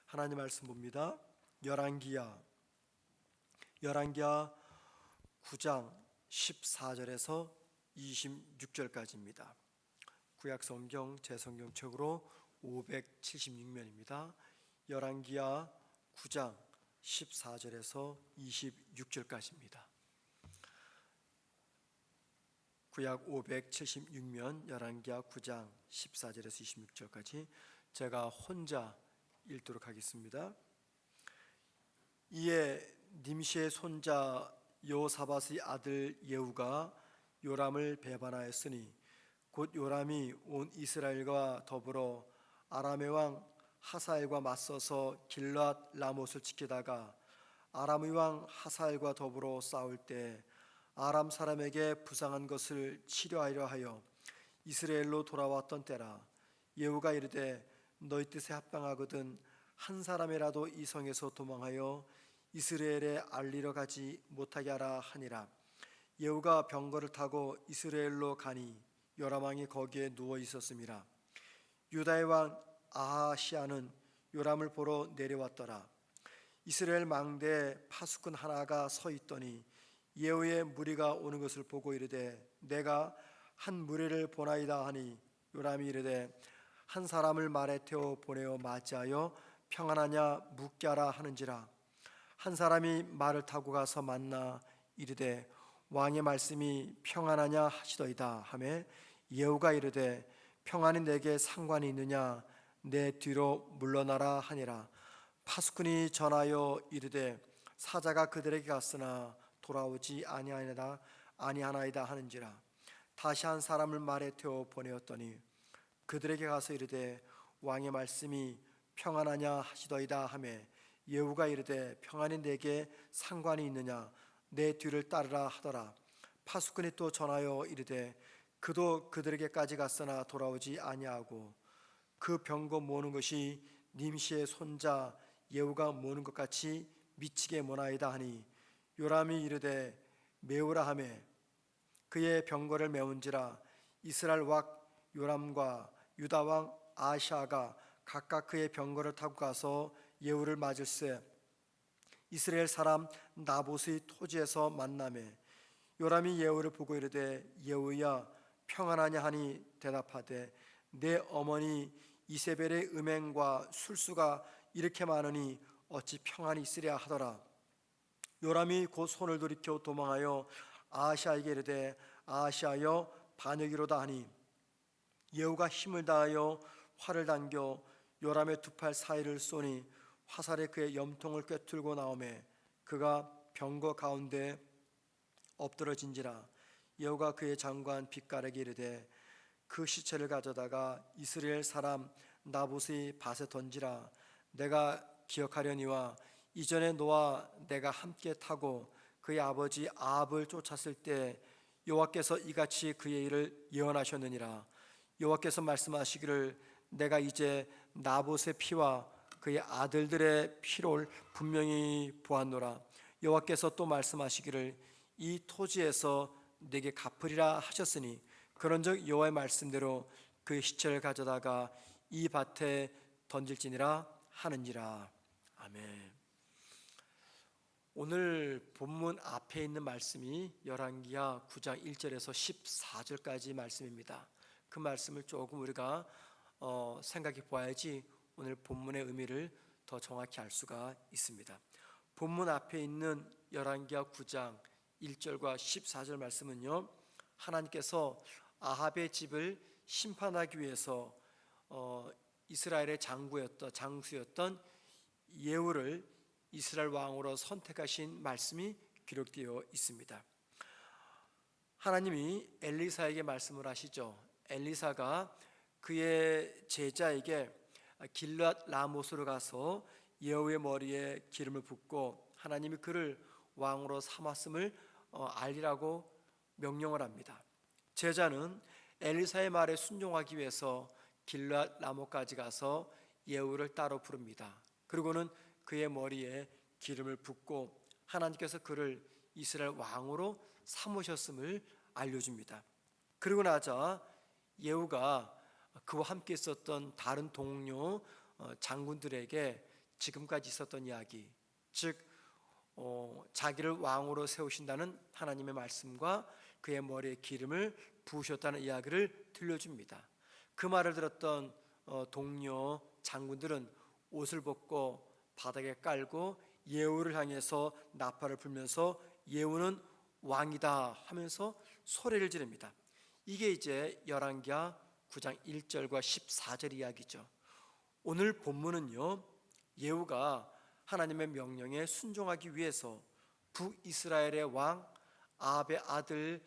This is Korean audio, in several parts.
하나님 말씀 봅니다. 열왕기하 9장 14절에서 26절까지입니다. 구약 성경 제 성경책으로 576면입니다. 열왕기하 9장 14절에서 26절까지입니다. 구약 576면 열왕기하 9장 14절에서 26절까지 제가 혼자 읽도록 하겠습니다. 이에 님시의 손자 여호사밧의 아들 예후가 요람을 배반하였으니 곧 요람이 온 이스라엘과 더불어 아람의 왕 하사엘과 맞서서 길르앗 라못을 지키다가 아람의 왕 하사엘과 더불어 싸울 때 아람 사람에게 부상한 것을 치료하려 하여 이스라엘로 돌아왔던 때라. 예후가 이르되 너희 뜻에 합당하거든 한 사람이라도 이 성에서 도망하여 이스라엘에 알리러 가지 못하게 하라 하니라. 예후가 병거를 타고 이스라엘로 가니 요람 왕이 거기에 누워 있었음이라. 유다의 왕 아하시아는 요람을 보러 내려왔더라. 이스라엘 망대에 파수꾼 하나가 서 있더니 예후의 무리가 오는 것을 보고 이르되 내가 한 무리를 보나이다 하니 요람이 이르되 한 사람을 말에 태워 보내어 맞이하여 평안하냐 묻게 하라 하는지라. 한 사람이 말을 타고 가서 만나 이르되 왕의 말씀이 평안하냐 하시더이다 하매 예후가 이르되 평안이 내게 상관이 있느냐 내 뒤로 물러나라 하니라. 파수꾼이 전하여 이르되 사자가 그들에게 갔으나 돌아오지 아니하나이다 하는지라. 다시 한 사람을 말에 태워 보내었더니 그들에게 가서 이르되 왕의 말씀이 평안하냐 하시더이다 하매 예후가 이르되 평안이 내게 상관이 있느냐 내 뒤를 따르라 하더라. 파수꾼이 또 전하여 이르되 그도 그들에게까지 갔으나 돌아오지 아니하고 그 병거 모는 것이 님시의 손자 예후가 모는 것 같이 미치게 모나이다 하니 요람이 이르되 메우라 하매 그의 병거를 메운지라. 이스라엘 왕 요람과 유다 왕 아하시아가 각각 그의 병거를 타고 가서 예후를 맞을세 이스라엘 사람 나봇의 토지에서 만나매 요람이 예후를 보고 이르되 예후야 평안하냐 하니 대답하되 내 어머니 이세벨의 음행과 술수가 이렇게 많으니 어찌 평안이 있으랴 하더라. 요람이 곧 손을 돌이켜 도망하여 아하시아에게 이르되 아하시아여 반역이로다 하니 예후가 힘을 다하여 활을 당겨 요람의 두 팔 사이를 쏘니 화살에 그의 염통을 꿰뚫고 나오매 그가 병거 가운데 엎드러진지라. 예후가 그의 장관 빗가락에 이르되 그 시체를 가져다가 이스라엘 사람 나봇의 밭에 던지라. 내가 기억하려니와 이전에 너와 내가 함께 타고 그의 아버지 아합을 쫓았을 때 여호와께서 이같이 그의 일을 예언하셨느니라. 여호와께서 말씀하시기를 내가 이제 나봇의 피와 그의 아들들의 피를 분명히 보았노라. 여호와께서 또 말씀하시기를 이 토지에서 내게 갚으리라 하셨으니 그런즉 여호와의 말씀대로 그 시체를 가져다가 이 밭에 던질지니라 하느니라. 아멘. 오늘 본문 앞에 있는 말씀이 열왕기하 9장 1절에서 14절까지 말씀입니다. 그 말씀을 조금 우리가 생각해 보아야지 오늘 본문의 의미를 더 정확히 알 수가 있습니다. 본문 앞에 있는 열왕기하 9장 1절과 14절 말씀은요, 하나님께서 아합의 집을 심판하기 위해서 이스라엘의 장수였던 예후를 이스라엘 왕으로 선택하신 말씀이 기록되어 있습니다. 하나님이 엘리사에게 말씀을 하시죠. 엘리사가 그의 제자에게 길르앗 라못으로 가서 예후의 머리에 기름을 붓고 하나님이 그를 왕으로 삼았음을 알리라고 명령을 합니다. 제자는 엘리사의 말에 순종하기 위해서 길르앗 라못까지 가서 예후를 따로 부릅니다. 그리고는 그의 머리에 기름을 붓고 하나님께서 그를 이스라엘 왕으로 삼으셨음을 알려줍니다. 그리고 나자 예후가 그와 함께 있었던 다른 동료 장군들에게 지금까지 있었던 이야기, 즉 자기를 왕으로 세우신다는 하나님의 말씀과 그의 머리에 기름을 부으셨다는 이야기를 들려줍니다. 그 말을 들었던 동료 장군들은 옷을 벗고 바닥에 깔고 예후를 향해서 나팔을 불면서 예후는 왕이다 하면서 소리를 지릅니다. 이게 이제 열왕기하 9장 1절과 14절 이야기죠. 오늘 본문은요, 예후가 하나님의 명령에 순종하기 위해서 북이스라엘의 왕 아합의 아들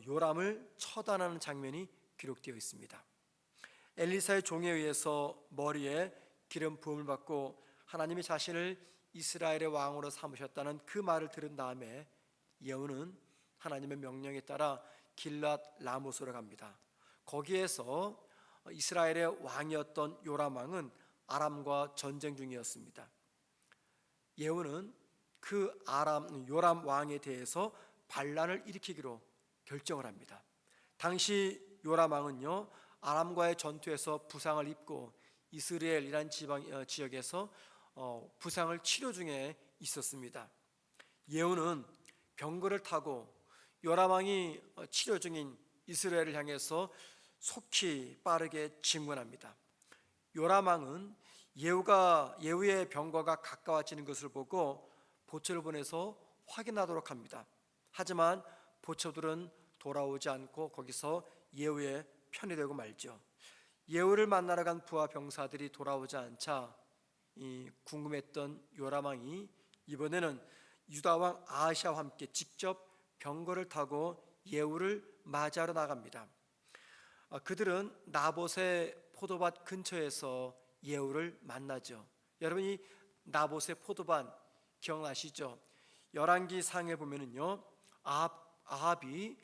요람을 처단하는 장면이 기록되어 있습니다. 엘리사의 종에 의해서 머리에 기름 부음을 받고 하나님이 자신을 이스라엘의 왕으로 삼으셨다는 그 말을 들은 다음에 예후는 하나님의 명령에 따라 길랏 라모스로 갑니다. 거기에서 이스라엘의 왕이었던 요람 왕은 아람과 전쟁 중이었습니다. 예후는 그 요람 왕에 대해서 반란을 일으키기로 결정을 합니다. 당시 요람 왕은요, 아람과의 전투에서 부상을 입고 이스라엘이란 지역에서 부상을 치료 중에 있었습니다. 예후는 병거를 타고 요람 왕이 치료 중인 이스라엘을 향해서 속히 빠르게 진군합니다. 요람 왕은 예후의 병거가 가까워지는 것을 보고 보초를 보내서 확인하도록 합니다. 하지만 보초들은 돌아오지 않고 거기서 예후의 편이 되고 말죠. 예후를 만나러 간 부하 병사들이 돌아오지 않자 궁금했던 요람 왕이 이번에는 유다 왕 아하시아와 함께 직접 병거를 타고 예후를 맞이하러 나갑니다. 그들은 나봇의 포도밭 근처에서 예후를 만나죠. 여러분, 이 나봇의 포도밭 기억나시죠? 열왕기 상에 보면은요, 아합이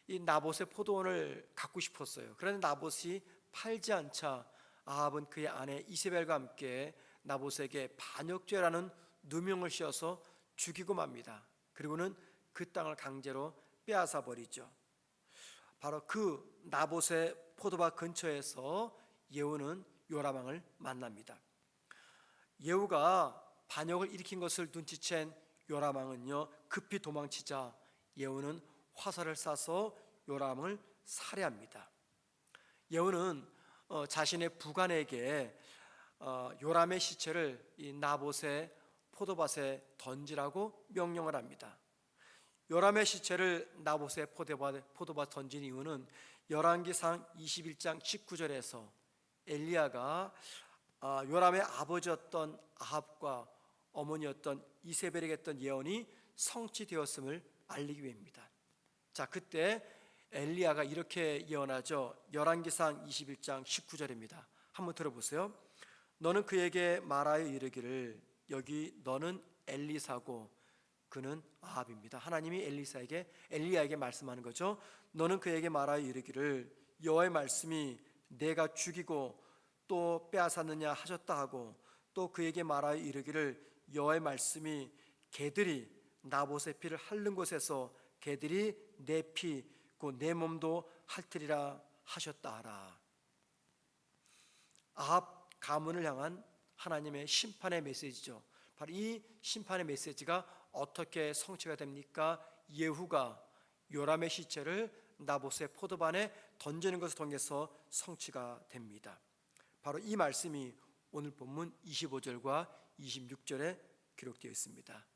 이 나봇의 포도원을 갖고 싶었어요. 그런데 나봇이 팔지 않자 아합은 그의 아내 이세벨과 함께 나봇에게 반역죄라는 누명을 씌워서 죽이고 맙니다. 그리고는 그 땅을 강제로 빼앗아 버리죠. 바로 그 나봇의 포도밭 근처에서 예후는 요람 왕을 만납니다. 예후가 반역을 일으킨 것을 눈치챈 요람 왕은요, 급히 도망치자 예후는 화살을 쏴서 요람을 살해합니다. 예후는 자신의 부관에게 요람의 시체를 이 나봇의 포도밭에 던지라고 명령을 합니다. 요람의 시체를 나봇의 포도밭 던진 이유는 열왕기상 21장 19절에서 엘리야가 요람의 아버지였던 아합과 어머니였던 이세벨에게 했던 예언이 성취되었음을 알리기 위함입니다. 자, 그때 엘리야가 이렇게 예언하죠. 열왕기상 21장 19절입니다. 한번 들어보세요. 너는 그에게 말하여 이르기를 여기 너는 엘리사고 그는 아합입니다. 하나님이 엘리야에게 말씀하는 거죠. 너는 그에게 말하여 이르기를 여호와의 말씀이 내가 죽이고 또 빼앗았느냐 하셨다 하고 또 그에게 말하여 이르기를 여호와의 말씀이 개들이 나봇의 피를 핥는 곳에서 개들이 내 피 곧 내 몸도 핥으리라 하셨다 하라. 아합 가문을 향한 하나님의 심판의 메시지죠. 바로 이 심판의 메시지가 어떻게 성취가 됩니까? 예후가 요람의 시체를 나봇의 포도반에 던지는 것을 통해서 성취가 됩니다. 바로 이 말씀이 오늘 본문 25절과 26절에 기록되어 있습니다.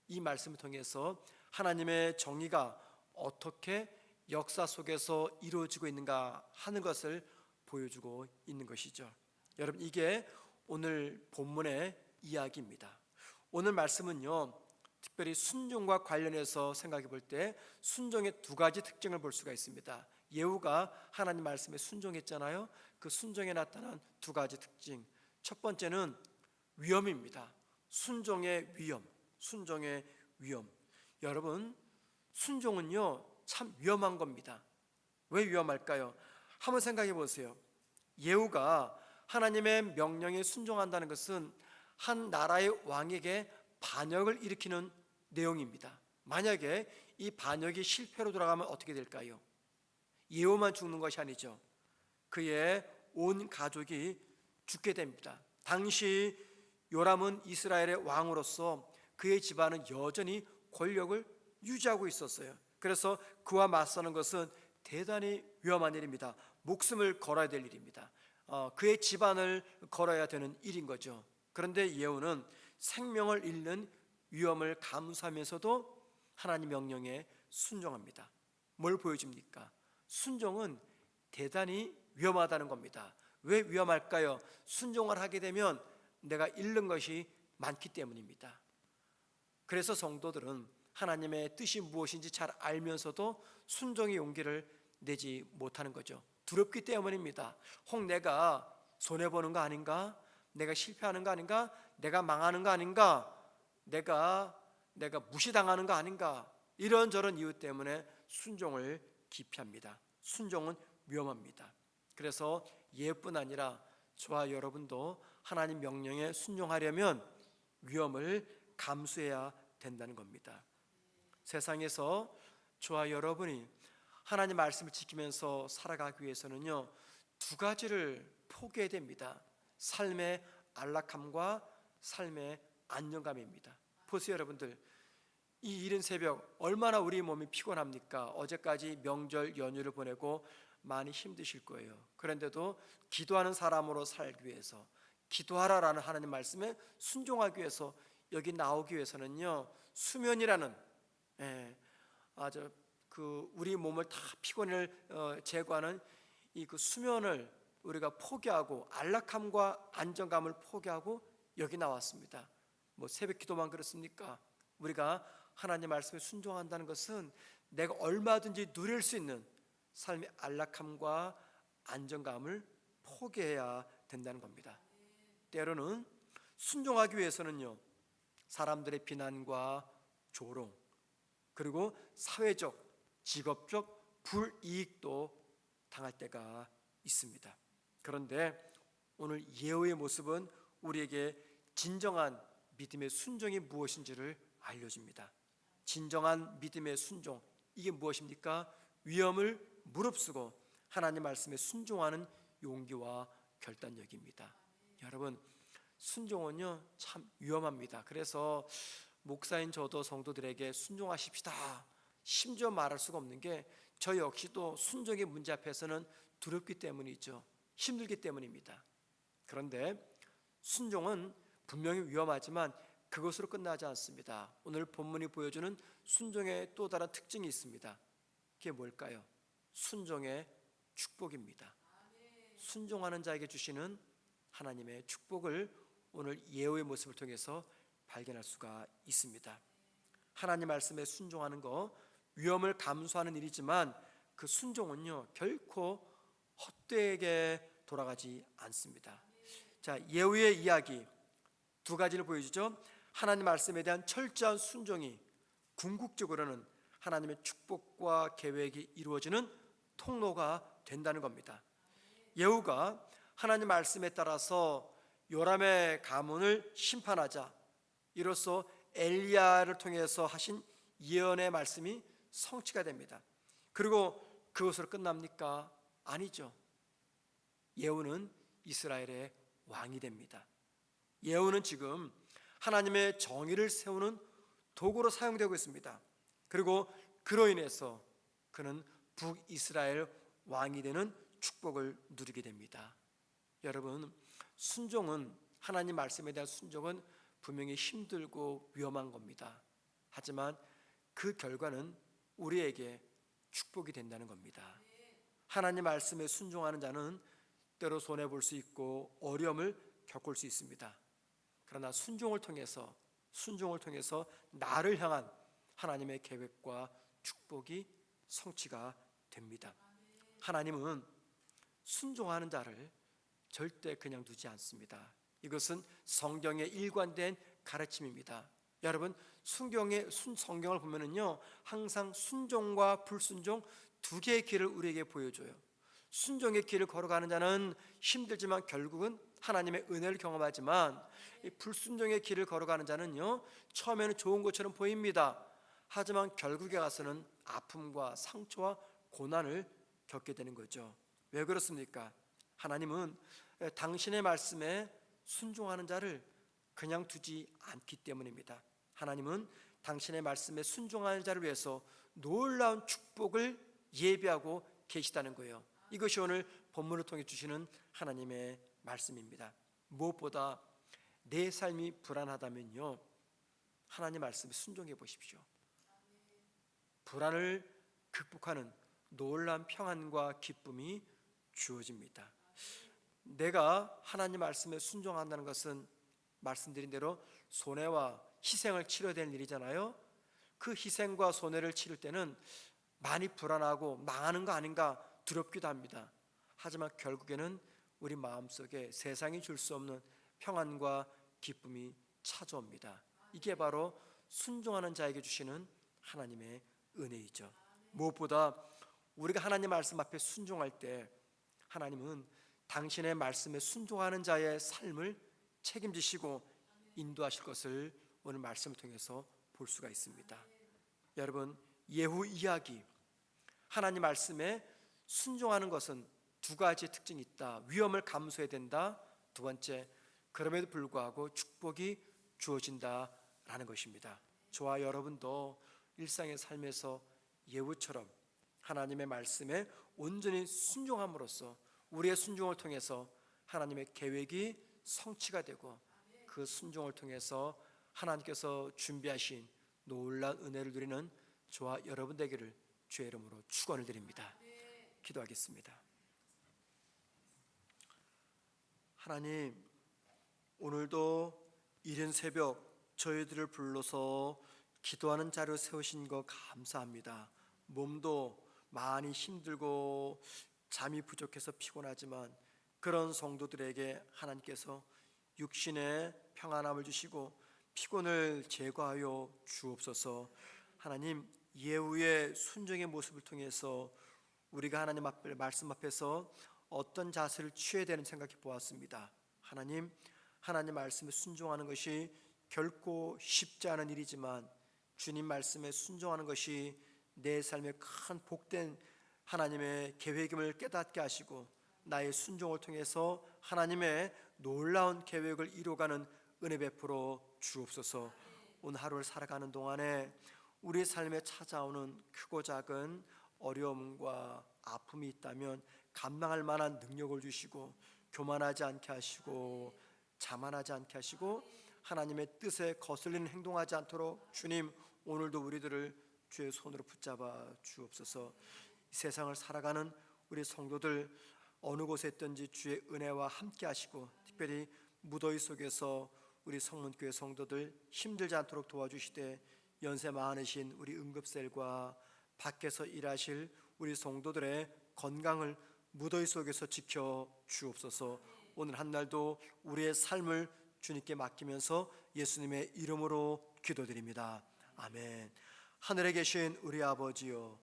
이 말씀을 통해서 하나님의 정의가 어떻게 역사 속에서 이루어지고 있는가 하는 것을 보여주고 있는 것이죠. 여러분, 이게 오늘 본문의 이야기입니다. 오늘 말씀은요, 특별히 순종과 관련해서 생각해 볼 때 순종의 두 가지 특징을 볼 수가 있습니다. 예후가 하나님 말씀에 순종했잖아요. 그 순종에 나타난 두 가지 특징. 첫 번째는 위험입니다. 순종의 위험. 여러분, 순종은요 참 위험한 겁니다. 왜 위험할까요? 한번 생각해 보세요. 예후가 하나님의 명령에 순종한다는 것은 한 나라의 왕에게 반역을 일으키는 내용입니다. 만약에 이 반역이 실패로 돌아가면 어떻게 될까요? 예후만 죽는 것이 아니죠. 그의 온 가족이 죽게 됩니다. 당시 요람은 이스라엘의 왕으로서 그의 집안은 여전히 권력을 유지하고 있었어요. 그래서 그와 맞서는 것은 대단히 위험한 일입니다. 목숨을 걸어야 될 일입니다. 그의 집안을 걸어야 되는 일인 거죠. 그런데 예후는 생명을 잃는 위험을 감수하면서도 하나님 명령에 순종합니다. 뭘 보여줍니까? 순종은 대단히 위험하다는 겁니다. 왜 위험할까요? 순종을 하게 되면 내가 잃는 것이 많기 때문입니다. 그래서 성도들은 하나님의 뜻이 무엇인지 잘 알면서도 순종의 용기를 내지 못하는 거죠. 두렵기 때문입니다. 혹 내가 손해보는 거 아닌가? 내가 실패하는 거 아닌가? 내가 망하는 거 아닌가? 내가 무시당하는 거 아닌가? 이런저런 이유 때문에 순종을 기피합니다. 순종은 위험합니다. 그래서 예뿐 아니라 저와 여러분도 하나님 명령에 순종하려면 위험을 감수해야 된다는 겁니다. 세상에서 저와 여러분이 하나님 말씀을 지키면서 살아가기 위해서는요, 두 가지를 포기해야 됩니다. 삶의 안락함과 삶의 안정감입니다. 보세요, 여러분들. 이 이른 새벽 얼마나 우리 몸이 피곤합니까? 어제까지 명절 연휴를 보내고 많이 힘드실 거예요. 그런데도 기도하는 사람으로 살기 위해서, 기도하라라는 하나님 말씀에 순종하기 위해서 여기 나오기 위해서는요, 수면이라는 아주 우리 몸을 다 피곤을 제거하는 이 수면을 우리가 포기하고 안락함과 안정감을 포기하고 여기 나왔습니다. 뭐 새벽 기도만 그렇습니까? 우리가 하나님 말씀에 순종한다는 것은 내가 얼마든지 누릴 수 있는 삶의 안락함과 안정감을 포기해야 된다는 겁니다. 때로는 순종하기 위해서는요, 사람들의 비난과 조롱, 그리고 사회적, 직업적 불이익도 당할 때가 있습니다. 그런데 오늘 예후의 모습은 우리에게 진정한 믿음의 순종이 무엇인지를 알려줍니다. 진정한 믿음의 순종, 이게 무엇입니까? 위험을 무릅쓰고 하나님 말씀에 순종하는 용기와 결단력입니다. 여러분, 순종은요 참 위험합니다. 그래서 목사인 저도 성도들에게 순종하십시다, 심지어 말할 수가 없는 게 저 역시도 순종의 문제 앞에서는 두렵기 때문이죠. 힘들기 때문입니다. 그런데 순종은 분명히 위험하지만 그것으로 끝나지 않습니다. 오늘 본문이 보여주는 순종의 또 다른 특징이 있습니다. 그게 뭘까요? 순종의 축복입니다. 순종하는 자에게 주시는 하나님의 축복을 오늘 예후의 모습을 통해서 발견할 수가 있습니다. 하나님 말씀에 순종하는 거 위험을 감수하는 일이지만 그 순종은요 결코 헛되게 돌아가지 않습니다. 자, 예후의 이야기 두 가지를 보여주죠. 하나님 말씀에 대한 철저한 순종이 궁극적으로는 하나님의 축복과 계획이 이루어지는 통로가 된다는 겁니다. 예후가 하나님 말씀에 따라서 요람의 가문을 심판하자 이로써 엘리야를 통해서 하신 예언의 말씀이 성취가 됩니다. 그리고 그것으로 끝납니까? 아니죠. 예후는 이스라엘의 왕이 됩니다. 예후는 지금 하나님의 정의를 세우는 도구로 사용되고 있습니다. 그리고 그로 인해서 그는 북이스라엘 왕이 되는 축복을 누리게 됩니다. 여러분, 순종은 하나님 말씀에 대한 순종은 분명히 힘들고 위험한 겁니다. 하지만 그 결과는 우리에게 축복이 된다는 겁니다. 하나님 말씀에 순종하는 자는 때로 손해볼 수 있고 어려움을 겪을 수 있습니다. 그러나 순종을 통해서 나를 향한 하나님의 계획과 축복이 성취가 됩니다. 하나님은 순종하는 자를 절대 그냥 두지 않습니다. 이것은 성경의 일관된 가르침입니다. 여러분, 성경을 보면은요 항상 순종과 불순종 두 개의 길을 우리에게 보여줘요. 순종의 길을 걸어가는 자는 힘들지만 결국은 하나님의 은혜를 경험하지만 이 불순종의 길을 걸어가는 자는요 처음에는 좋은 것처럼 보입니다. 하지만 결국에 가서는 아픔과 상처와 고난을 겪게 되는 거죠. 왜 그렇습니까? 하나님은 당신의 말씀에 순종하는 자를 그냥 두지 않기 때문입니다. 하나님은 당신의 말씀에 순종하는 자를 위해서 놀라운 축복을 예비하고 계시다는 거예요. 이것이 오늘 본문을 통해 주시는 하나님의 말씀입니다. 무엇보다 내 삶이 불안하다면요, 하나님 말씀에 순종해 보십시오. 불안을 극복하는 놀라운 평안과 기쁨이 주어집니다. 내가 하나님 말씀에 순종한다는 것은 말씀드린 대로 손해와 희생을 치러야 되는 일이잖아요. 그 희생과 손해를 치를 때는 많이 불안하고 망하는 거 아닌가 두렵기도 합니다. 하지만 결국에는 우리 마음속에 세상이 줄 수 없는 평안과 기쁨이 찾아옵니다. 이게 바로 순종하는 자에게 주시는 하나님의 은혜이죠. 무엇보다 우리가 하나님 말씀 앞에 순종할 때 하나님은 당신의 말씀에 순종하는 자의 삶을 책임지시고 인도하실 것을 오늘 말씀을 통해서 볼 수가 있습니다. 여러분, 예후 이야기, 하나님 말씀에 순종하는 것은 두 가지 특징이 있다. 위험을 감수해야 된다. 두 번째, 그럼에도 불구하고 축복이 주어진다라는 것입니다. 저와 여러분도 일상의 삶에서 예후처럼 하나님의 말씀에 온전히 순종함으로써 우리의 순종을 통해서 하나님의 계획이 성취가 되고 그 순종을 통해서 하나님께서 준비하신 놀라운 은혜를 누리는 저와 여러분 되기를 주의 이름으로 축원을 드립니다. 기도하겠습니다. 하나님, 오늘도 이른 새벽 저희들을 불러서 기도하는 자로 세우신 거 감사합니다. 몸도 많이 힘들고 잠이 부족해서 피곤하지만 그런 성도들에게 하나님께서 육신의 평안함을 주시고 피곤을 제거하여 주옵소서. 하나님, 예후의 순종의 모습을 통해서 우리가 하나님 앞에 말씀 앞에서 어떤 자세를 취해야 되는 생각해 보았습니다. 하나님 말씀에 순종하는 것이 결코 쉽지 않은 일이지만 주님 말씀에 순종하는 것이 내 삶의 큰 복된 하나님의 계획임을 깨닫게 하시고 나의 순종을 통해서 하나님의 놀라운 계획을 이루어가는 은혜 베풀어 주옵소서. 오늘 하루를 살아가는 동안에 우리 삶에 찾아오는 크고 작은 어려움과 아픔이 있다면 감당할 만한 능력을 주시고 교만하지 않게 하시고 자만하지 않게 하시고 하나님의 뜻에 거슬리는 행동하지 않도록 주님 오늘도 우리들을 주의 손으로 붙잡아 주옵소서. 이 세상을 살아가는 우리 성도들 어느 곳에 있든지 주의 은혜와 함께 하시고 특별히 무더위 속에서 우리 성문교회 성도들 힘들지 않도록 도와주시되 연세 많으신 우리 응급셀과 밖에서 일하실 우리 성도들의 건강을 무더위 속에서 지켜 주옵소서. 오늘 한 날도 우리의 삶을 주님께 맡기면서 예수님의 이름으로 기도드립니다. 아멘. 하늘에 계신 우리 아버지요,